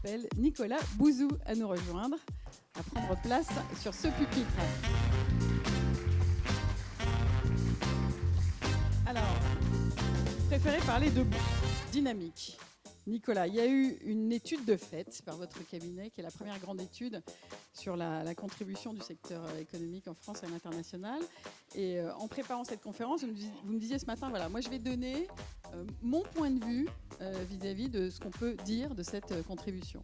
j'appelle Nicolas Bouzou à nous rejoindre, à prendre place sur ce pupitre. Alors, vous préférez parler de dynamique. Nicolas, il y a eu une étude de fait par votre cabinet, qui est la première grande étude sur la contribution du secteur économique en France et à l'international. Et en préparant cette conférence, vous me disiez ce matin, voilà, moi je vais donner mon point de vue vis-à-vis de ce qu'on peut dire de cette contribution.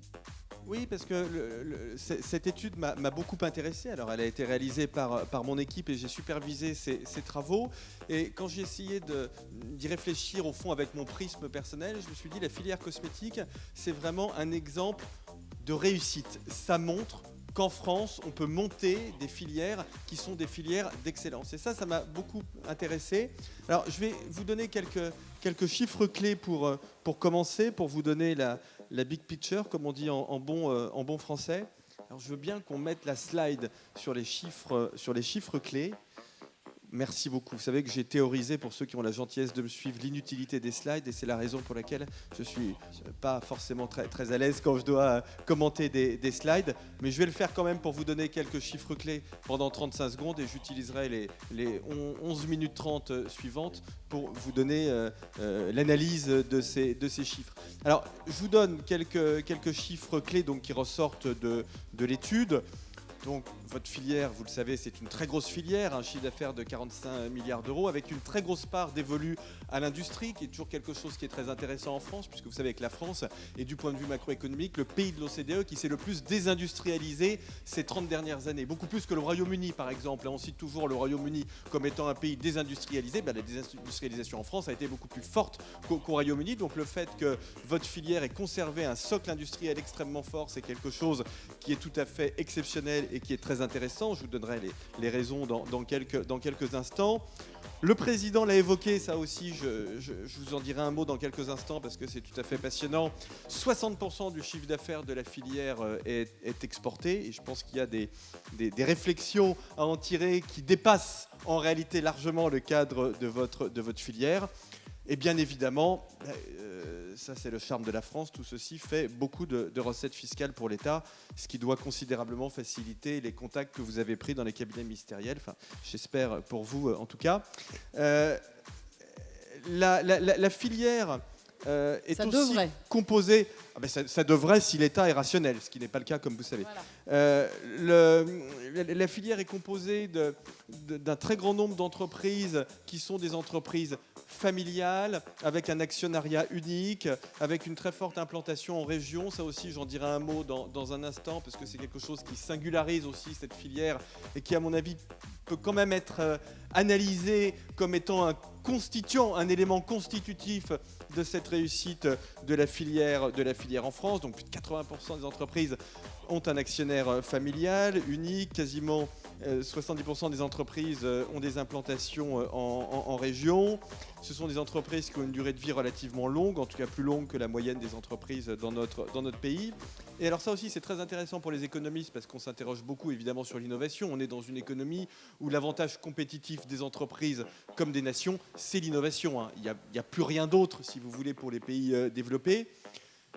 Oui, parce que cette étude m'a beaucoup intéressé. Alors, elle a été réalisée par mon équipe et j'ai supervisé ces travaux. Et quand j'ai essayé d'y réfléchir au fond avec mon prisme personnel, je me suis dit la filière cosmétique, c'est vraiment un exemple de réussite. Ça montre qu'en France, on peut monter des filières qui sont des filières d'excellence. Et ça m'a beaucoup intéressé. Alors, je vais vous donner quelques chiffres clés pour commencer, pour vous donner la big picture, comme on dit en bon français. Alors, je veux bien qu'on mette la slide sur les chiffres clés. Merci beaucoup. Vous savez que j'ai théorisé, pour ceux qui ont la gentillesse de me suivre, l'inutilité des slides, et c'est la raison pour laquelle je ne suis pas forcément très à l'aise quand je dois commenter des slides, mais je vais le faire quand même pour vous donner quelques chiffres clés pendant 35 secondes, et j'utiliserai les 11 minutes 30 suivantes pour vous donner l'analyse de ces chiffres. Alors, je vous donne quelques chiffres clés donc, qui ressortent de l'étude. Donc, votre filière, vous le savez, c'est une très grosse filière, un chiffre d'affaires de 45 milliards d'euros, avec une très grosse part dévolue à l'industrie, qui est toujours quelque chose qui est très intéressant en France, puisque vous savez que la France est, du point de vue macroéconomique, le pays de l'OCDE qui s'est le plus désindustrialisé ces 30 dernières années. Beaucoup plus que le Royaume-Uni, par exemple. On cite toujours le Royaume-Uni comme étant un pays désindustrialisé. La désindustrialisation en France a été beaucoup plus forte qu'au Royaume-Uni. Donc, le fait que votre filière ait conservé un socle industriel extrêmement fort, c'est quelque chose qui est tout à fait exceptionnel et qui est très intéressant. Je vous donnerai les raisons dans quelques instants. Le président l'a évoqué, ça aussi, je vous en dirai un mot dans quelques instants parce que c'est tout à fait passionnant. 60% du chiffre d'affaires de la filière est exporté et je pense qu'il y a des réflexions à en tirer qui dépassent en réalité largement le cadre de votre filière. Et bien évidemment, ça c'est le charme de la France, tout ceci fait beaucoup de recettes fiscales pour l'État, ce qui doit considérablement faciliter les contacts que vous avez pris dans les cabinets ministériels, enfin j'espère pour vous en tout cas. La filière est ça aussi devrait. composée, ça devrait si l'État est rationnel, ce qui n'est pas le cas comme vous savez. Voilà. La filière est composée d'un très grand nombre d'entreprises qui sont des entreprises familiale, avec un actionnariat unique, avec une très forte implantation en région. Ça aussi, j'en dirai un mot dans un instant, parce que c'est quelque chose qui singularise aussi cette filière et qui, à mon avis, peut quand même être analysé comme étant un élément constitutif de cette réussite de la filière en France. Donc plus de 80% des entreprises ont un actionnaire familial unique, quasiment 70% des entreprises ont des implantations en région. Ce sont des entreprises qui ont une durée de vie relativement longue, en tout cas plus longue que la moyenne des entreprises dans notre pays. Et alors ça aussi, c'est très intéressant pour les économistes parce qu'on s'interroge beaucoup évidemment sur l'innovation. On est dans une économie où l'avantage compétitif des entreprises comme des nations, c'est l'innovation. Il n'y a plus rien d'autre, si vous voulez, pour les pays développés.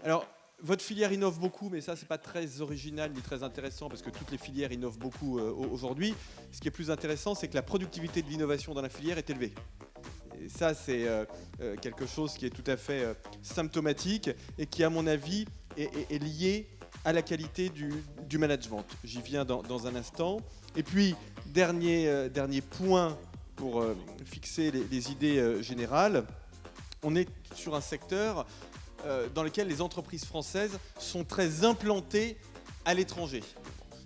Alors, votre filière innove beaucoup, mais ça, c'est pas très original ni très intéressant parce que toutes les filières innovent beaucoup aujourd'hui. Ce qui est plus intéressant, c'est que la productivité de l'innovation dans la filière est élevée. Et ça, c'est quelque chose qui est tout à fait symptomatique et qui, à mon avis, est lié à la qualité du management. J'y viens dans un instant. Et puis, dernier point pour fixer les idées générales, on est sur un secteur dans lequel les entreprises françaises sont très implantées à l'étranger.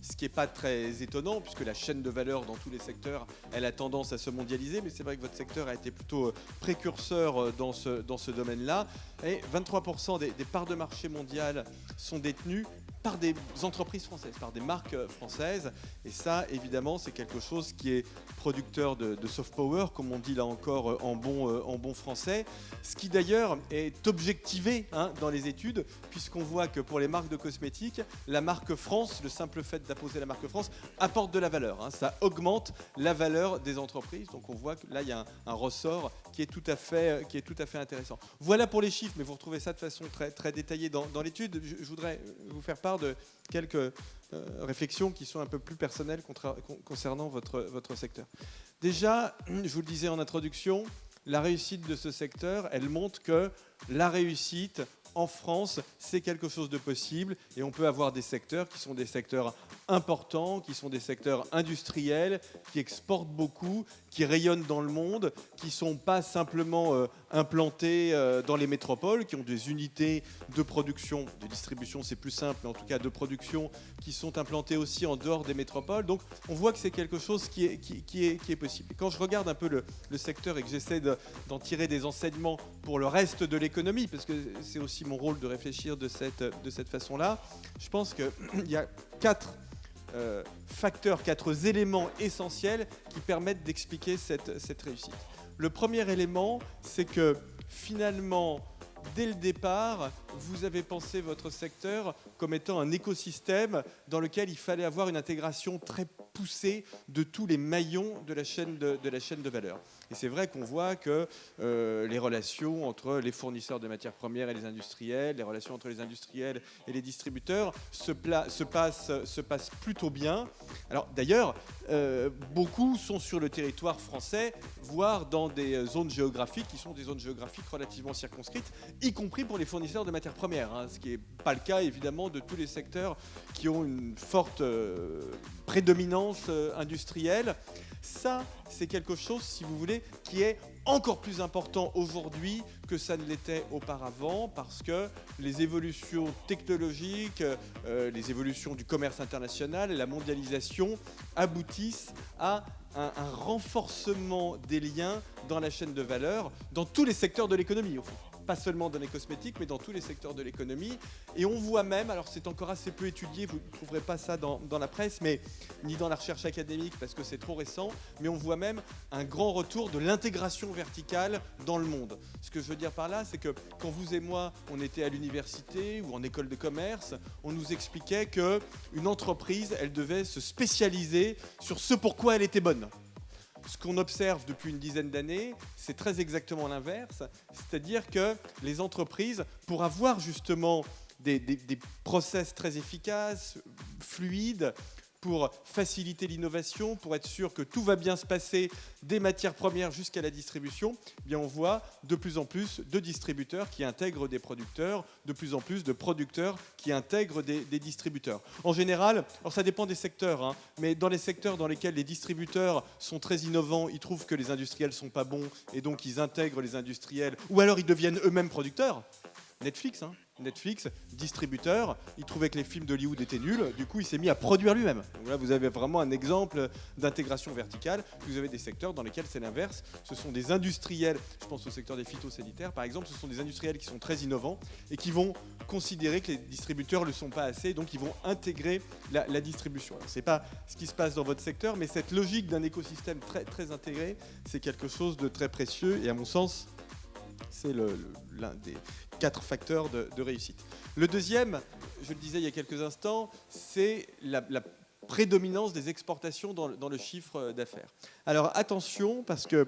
Ce qui n'est pas très étonnant, puisque la chaîne de valeur dans tous les secteurs, elle a tendance à se mondialiser, mais c'est vrai que votre secteur a été plutôt précurseur dans ce domaine-là. Et 23% des parts de marché mondiales sont détenues par des entreprises françaises, par des marques françaises. Et ça, évidemment, c'est quelque chose qui est producteur de soft power, comme on dit là encore en bon français. Ce qui d'ailleurs est objectivé dans les études, puisqu'on voit que pour les marques de cosmétiques, la marque France, le simple fait d'apposer la marque France, apporte de la valeur. Ça augmente la valeur des entreprises. Donc on voit que là, il y a un ressort qui est tout à fait intéressant. Voilà pour les chiffres, mais vous retrouvez ça de façon très, très détaillée dans l'étude. Je voudrais vous faire part de quelques réflexions qui sont un peu plus personnelles concernant votre secteur. Déjà, je vous le disais en introduction, la réussite de ce secteur, elle montre que la réussite en France, c'est quelque chose de possible et on peut avoir des secteurs qui sont des secteurs importants, qui sont des secteurs industriels, qui exportent beaucoup, qui rayonnent dans le monde, qui ne sont pas simplement implantés dans les métropoles, qui ont des unités de production, de distribution c'est plus simple, mais en tout cas de production, qui sont implantées aussi en dehors des métropoles. Donc on voit que c'est quelque chose qui est possible. Et quand je regarde un peu le secteur et que j'essaie d'en tirer des enseignements pour le reste de l'économie, parce que c'est aussi mon rôle de réfléchir de cette façon-là, je pense qu'il y a quatre facteurs, quatre éléments essentiels qui permettent d'expliquer cette réussite. Le premier élément, c'est que finalement, dès le départ, vous avez pensé votre secteur comme étant un écosystème dans lequel il fallait avoir une intégration très poussée de tous les maillons de la chaîne de valeur. Et c'est vrai qu'on voit que les relations entre les fournisseurs de matières premières et les industriels, les relations entre les industriels et les distributeurs se passent plutôt bien. Alors d'ailleurs, beaucoup sont sur le territoire français, voire dans des zones géographiques qui sont des zones géographiques relativement circonscrites, y compris pour les fournisseurs de matières premières, ce qui n'est pas le cas évidemment de tous les secteurs qui ont une forte prédominance industrielle. Ça, c'est quelque chose, si vous voulez, qui est encore plus important aujourd'hui que ça ne l'était auparavant, parce que les évolutions technologiques, les évolutions du commerce international et la mondialisation aboutissent à un renforcement des liens dans la chaîne de valeur, dans tous les secteurs de l'économie, au fond. Pas seulement dans les cosmétiques, mais dans tous les secteurs de l'économie. Et on voit même, alors c'est encore assez peu étudié, vous ne trouverez pas ça dans la presse, mais ni dans la recherche académique parce que c'est trop récent, mais on voit même un grand retour de l'intégration verticale dans le monde. Ce que je veux dire par là, c'est que quand vous et moi, on était à l'université ou en école de commerce, on nous expliquait qu'une entreprise, elle devait se spécialiser sur ce pourquoi elle était bonne. Ce qu'on observe depuis une dizaine d'années, c'est très exactement l'inverse. C'est-à-dire que les entreprises, pour avoir justement des process très efficaces, fluides, pour faciliter l'innovation, pour être sûr que tout va bien se passer des matières premières jusqu'à la distribution, eh bien on voit de plus en plus de distributeurs qui intègrent des producteurs, de plus en plus de producteurs qui intègrent des distributeurs. En général, alors ça dépend des secteurs, mais dans les secteurs dans lesquels les distributeurs sont très innovants, ils trouvent que les industriels ne sont pas bons et donc ils intègrent les industriels, ou alors ils deviennent eux-mêmes producteurs. Netflix, distributeur, il trouvait que les films d'Hollywood étaient nuls, du coup il s'est mis à produire lui-même. Donc là vous avez vraiment un exemple d'intégration verticale. Vous avez des secteurs dans lesquels c'est l'inverse. Ce sont des industriels, je pense au secteur des phytosanitaires par exemple, ce sont des industriels qui sont très innovants et qui vont considérer que les distributeurs ne le sont pas assez, donc ils vont intégrer la distribution. Ce n'est pas ce qui se passe dans votre secteur, mais cette logique d'un écosystème très, très intégré, c'est quelque chose de très précieux et à mon sens, c'est l'un des 4 facteurs de réussite. Le deuxième, je le disais il y a quelques instants, c'est la prédominance des exportations dans le chiffre d'affaires. Alors attention, parce que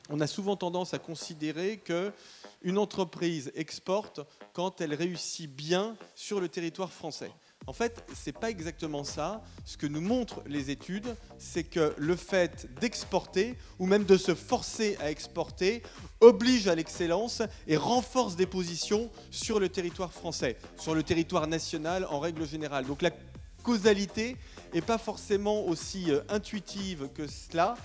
on a souvent tendance à considérer qu'une entreprise exporte quand elle réussit bien sur le territoire français. En fait, ce n'est pas exactement ça. Ce que nous montrent les études, c'est que le fait d'exporter, ou même de se forcer à exporter, oblige à l'excellence et renforce des positions sur le territoire français, sur le territoire national en règle générale. Donc la causalité n'est pas forcément aussi intuitive que cela.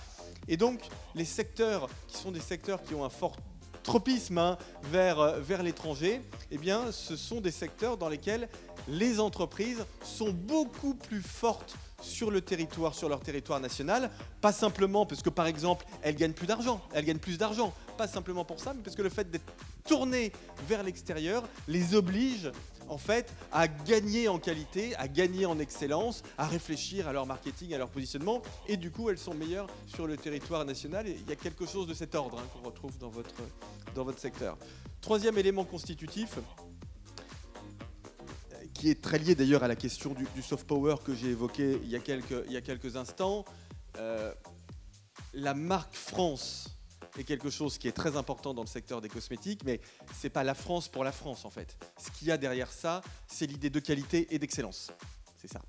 Et donc, les secteurs qui sont des secteurs qui ont un fort tropisme vers l'étranger, eh bien, ce sont des secteurs dans lesquels les entreprises sont beaucoup plus fortes sur le territoire, sur leur territoire national, pas simplement parce que, par exemple, elles gagnent plus d'argent, pas simplement pour ça, mais parce que le fait d'être tournées vers l'extérieur les oblige en fait, à gagner en qualité, à gagner en excellence, à réfléchir à leur marketing, à leur positionnement, et du coup, elles sont meilleures sur le territoire national. Et il y a quelque chose de cet ordre qu'on retrouve dans votre secteur. Troisième élément constitutif, qui est très lié d'ailleurs à la question du soft power que j'ai évoqué il y a quelques instants. La marque France est quelque chose qui est très important dans le secteur des cosmétiques, mais ce n'est pas la France pour la France en fait. Ce qu'il y a derrière ça, c'est l'idée de qualité et d'excellence. C'est ça.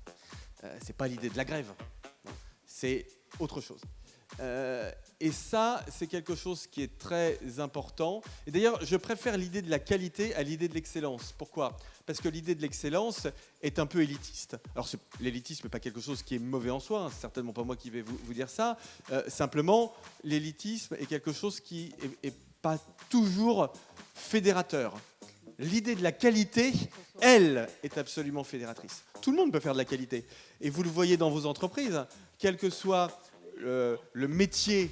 C'est pas l'idée de la grève. C'est autre chose. Et ça, c'est quelque chose qui est très important. Et d'ailleurs, je préfère l'idée de la qualité à l'idée de l'excellence. Pourquoi ? Parce que l'idée de l'excellence est un peu élitiste. Alors, l'élitisme n'est pas quelque chose qui est mauvais en soi, hein, c'est certainement pas moi qui vais vous dire ça. Simplement, l'élitisme est quelque chose qui n'est pas toujours fédérateur. L'idée de la qualité, elle, est absolument fédératrice. Tout le monde peut faire de la qualité. Et vous le voyez dans vos entreprises, quel que soit le métier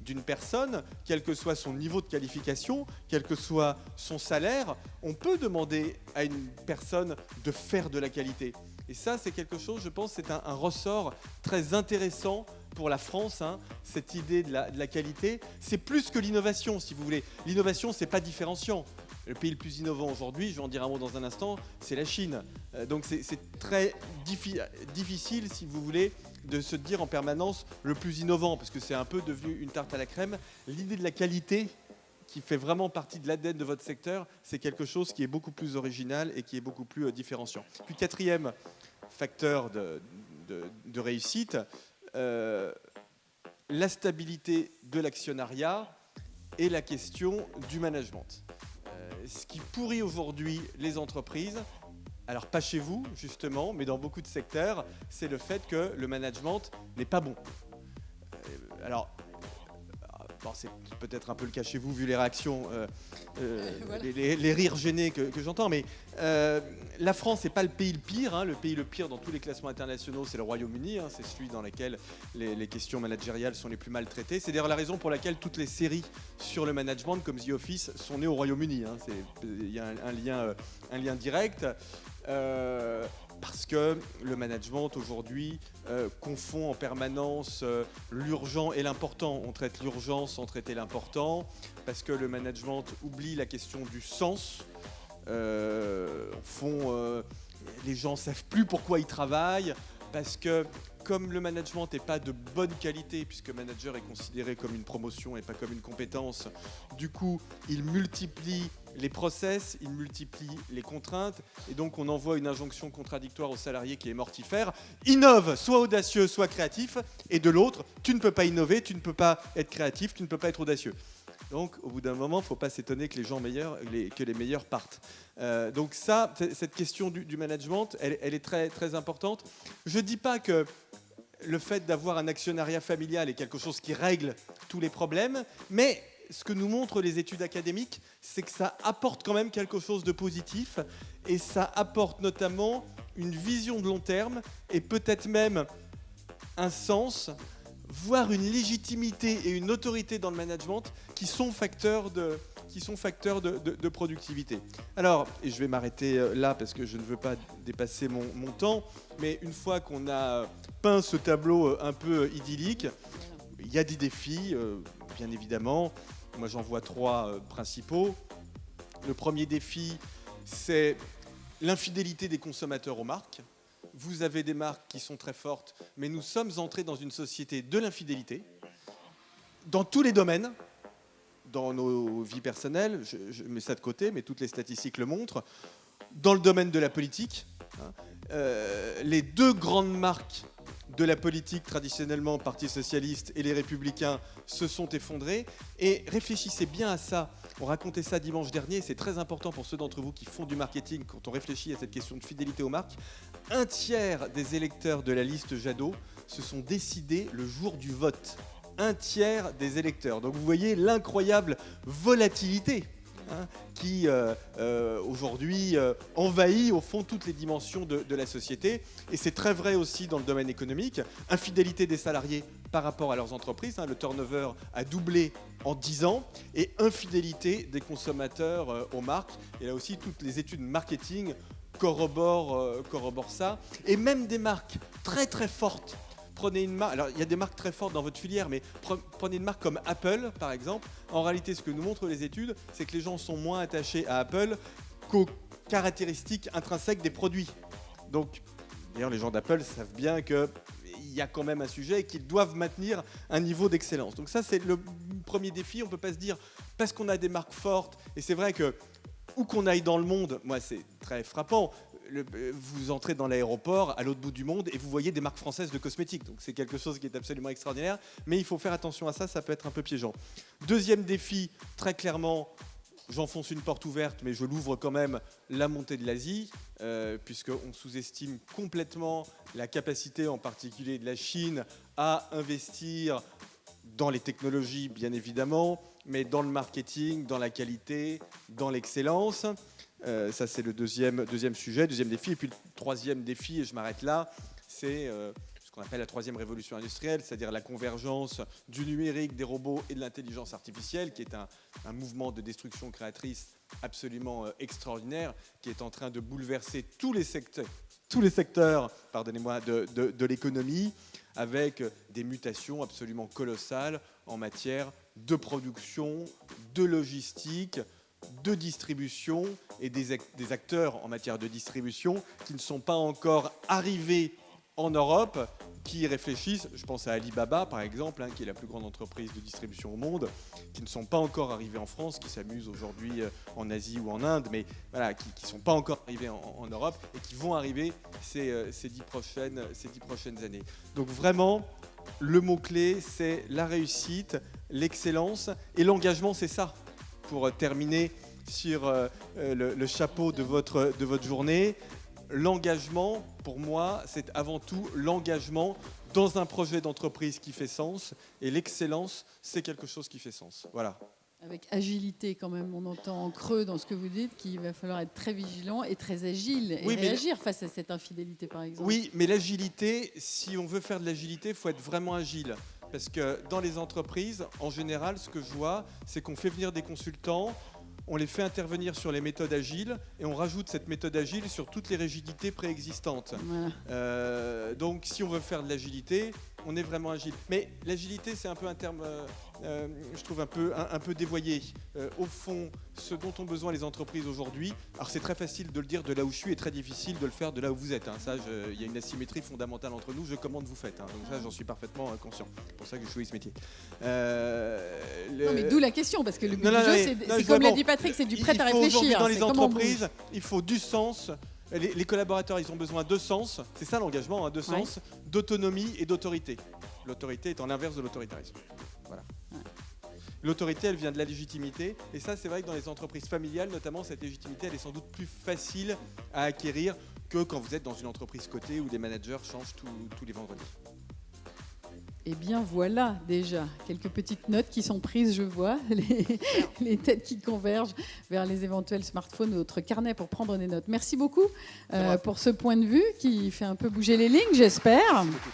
d'une personne, quel que soit son niveau de qualification, quel que soit son salaire, on peut demander à une personne de faire de la qualité. Et ça, c'est quelque chose, je pense, c'est un ressort très intéressant pour la France, hein, cette idée de la qualité. C'est plus que l'innovation, si vous voulez. L'innovation, c'est pas différenciant. Le pays le plus innovant aujourd'hui, je vais en dire un mot dans un instant, c'est la Chine. Donc c'est très difficile, si vous voulez, de se dire en permanence le plus innovant, parce que c'est un peu devenu une tarte à la crème. L'idée de la qualité, qui fait vraiment partie de l'ADN de votre secteur, c'est quelque chose qui est beaucoup plus original et qui est beaucoup plus différenciant. Puis quatrième facteur de réussite, la stabilité de l'actionnariat et la question du management. Ce qui pourrit aujourd'hui les entreprises, alors pas chez vous justement, mais dans beaucoup de secteurs, c'est le fait que le management n'est pas bon. Alors, bon, c'est peut-être un peu le cas chez vous vu les réactions, voilà. les rires gênés que j'entends, mais la France n'est pas le pays le pire. Hein. Le pays le pire dans tous les classements internationaux, c'est le Royaume-Uni. Hein. C'est celui dans lequel les questions managériales sont les plus mal traitées. C'est d'ailleurs la raison pour laquelle toutes les séries sur le management, comme The Office, sont nées au Royaume-Uni. Hein. Il y a un lien direct. Parce que le management aujourd'hui confond en permanence l'urgent et l'important. On traite l'urgence sans traiter l'important, parce que le management oublie la question du sens. Au fond, les gens ne savent plus pourquoi ils travaillent, parce que comme le management n'est pas de bonne qualité, puisque manager est considéré comme une promotion et pas comme une compétence, du coup, il multiplie les process, il multiplie les contraintes, et donc on envoie une injonction contradictoire aux salariés qui est mortifère. Innove, sois audacieux, sois créatif, et de l'autre, tu ne peux pas innover, tu ne peux pas être créatif, tu ne peux pas être audacieux. Donc, au bout d'un moment, il ne faut pas s'étonner que les gens meilleurs, que les meilleurs partent. Donc ça, cette question du management, elle est très, très importante. Je ne dis pas que le fait d'avoir un actionnariat familial est quelque chose qui règle tous les problèmes, mais ce que nous montrent les études académiques, c'est que ça apporte quand même quelque chose de positif, et ça apporte notamment une vision de long terme, et peut-être même un sens, voire une légitimité et une autorité dans le management qui sont facteurs de productivité. Alors, et je vais m'arrêter là parce que je ne veux pas dépasser mon temps, mais une fois qu'on a peint ce tableau un peu idyllique, il y a des défis, bien évidemment. Moi, j'en vois trois principaux. Le premier défi, c'est l'infidélité des consommateurs aux marques. Vous avez des marques qui sont très fortes, mais nous sommes entrés dans une société de l'infidélité, dans tous les domaines, dans nos vies personnelles, je mets ça de côté, mais toutes les statistiques le montrent, dans le domaine de la politique. Les deux grandes marques de la politique, traditionnellement Parti socialiste et les Républicains, se sont effondrés. Et réfléchissez bien à ça. On racontait ça dimanche dernier, c'est très important pour ceux d'entre vous qui font du marketing quand on réfléchit à cette question de fidélité aux marques. Un tiers des électeurs de la liste Jadot se sont décidés le jour du vote. Un tiers des électeurs. Donc vous voyez l'incroyable volatilité qui aujourd'hui envahit au fond toutes les dimensions de la société. Et c'est très vrai aussi dans le domaine économique. Infidélité des salariés par rapport à leurs entreprises. Le turnover a doublé en 10 ans. Et infidélité des consommateurs aux marques. Et là aussi, toutes les études marketing corroborent ça. Et même des marques très très fortes. Prenez une marque, alors il y a des marques très fortes dans votre filière, mais prenez une marque comme Apple, par exemple. En réalité, ce que nous montrent les études, c'est que les gens sont moins attachés à Apple qu'aux caractéristiques intrinsèques des produits. Donc, d'ailleurs, les gens d'Apple savent bien qu'il y a quand même un sujet et qu'ils doivent maintenir un niveau d'excellence. Donc ça, c'est le premier défi. On ne peut pas se dire, parce qu'on a des marques fortes, et c'est vrai que où qu'on aille dans le monde, moi, c'est très frappant. Vous entrez dans l'aéroport à l'autre bout du monde et vous voyez des marques françaises de cosmétiques. Donc c'est quelque chose qui est absolument extraordinaire, mais il faut faire attention à ça, ça peut être un peu piégeant. Deuxième défi, très clairement, j'enfonce une porte ouverte, mais je l'ouvre quand même, la montée de l'Asie, puisqu'on sous-estime complètement la capacité, en particulier de la Chine, à investir dans les technologies, bien évidemment, mais dans le marketing, dans la qualité, dans l'excellence. Ça, c'est le deuxième sujet, deuxième défi. Et puis le troisième défi, et je m'arrête là, c'est ce qu'on appelle la troisième révolution industrielle, c'est-à-dire la convergence du numérique, des robots et de l'intelligence artificielle, qui est un mouvement de destruction créatrice absolument extraordinaire, qui est en train de bouleverser tous les secteurs de l'économie, avec des mutations absolument colossales en matière de production, de logistique, de distribution et des acteurs en matière de distribution qui ne sont pas encore arrivés en Europe, qui réfléchissent, je pense à Alibaba par exemple, qui est la plus grande entreprise de distribution au monde, qui ne sont pas encore arrivés en France, qui s'amusent aujourd'hui en Asie ou en Inde, mais voilà, qui ne sont pas encore arrivés en Europe et qui vont arriver ces 10 prochaines années. Donc vraiment, le mot-clé, c'est la réussite, l'excellence et l'engagement, c'est ça. Pour terminer sur le chapeau de votre journée, l'engagement, pour moi, c'est avant tout l'engagement dans un projet d'entreprise qui fait sens. Et l'excellence, c'est quelque chose qui fait sens. Voilà. Avec agilité quand même, on entend en creux dans ce que vous dites qu'il va falloir être très vigilant et très agile et réagir face à cette infidélité, par exemple. Oui, mais l'agilité, si on veut faire de l'agilité, il faut être vraiment agile. Parce que dans les entreprises, en général, ce que je vois, c'est qu'on fait venir des consultants, on les fait intervenir sur les méthodes agiles et on rajoute cette méthode agile sur toutes les rigidités préexistantes. Voilà. Donc, si on veut faire de l'agilité, on est vraiment agile. Mais l'agilité, c'est un peu un terme, je trouve, un peu dévoyé. Au fond, ce dont ont besoin les entreprises aujourd'hui, alors c'est très facile de le dire de là où je suis et très difficile de le faire de là où vous êtes. Ça, il y a une asymétrie fondamentale entre nous. Je commande, vous faites. Donc ça, j'en suis parfaitement conscient. C'est pour ça que je choisis ce métier. Non, mais d'où la question, parce que le but du jeu, c'est comme l'a dit Patrick, c'est du prêt à réfléchir. Dans les entreprises, il faut du sens. Les collaborateurs, ils ont besoin de sens, c'est ça l'engagement, de sens, d'autonomie et d'autorité. L'autorité étant l'inverse de l'autoritarisme. Voilà. L'autorité, elle vient de la légitimité, et ça, c'est vrai que dans les entreprises familiales, notamment, cette légitimité, elle est sans doute plus facile à acquérir que quand vous êtes dans une entreprise cotée où les managers changent tous les vendredis. Eh bien voilà déjà quelques petites notes qui sont prises, je vois, les têtes qui convergent vers les éventuels smartphones ou autres carnets pour prendre des notes. Merci beaucoup pour ce point de vue qui fait un peu bouger les lignes, j'espère. Merci beaucoup.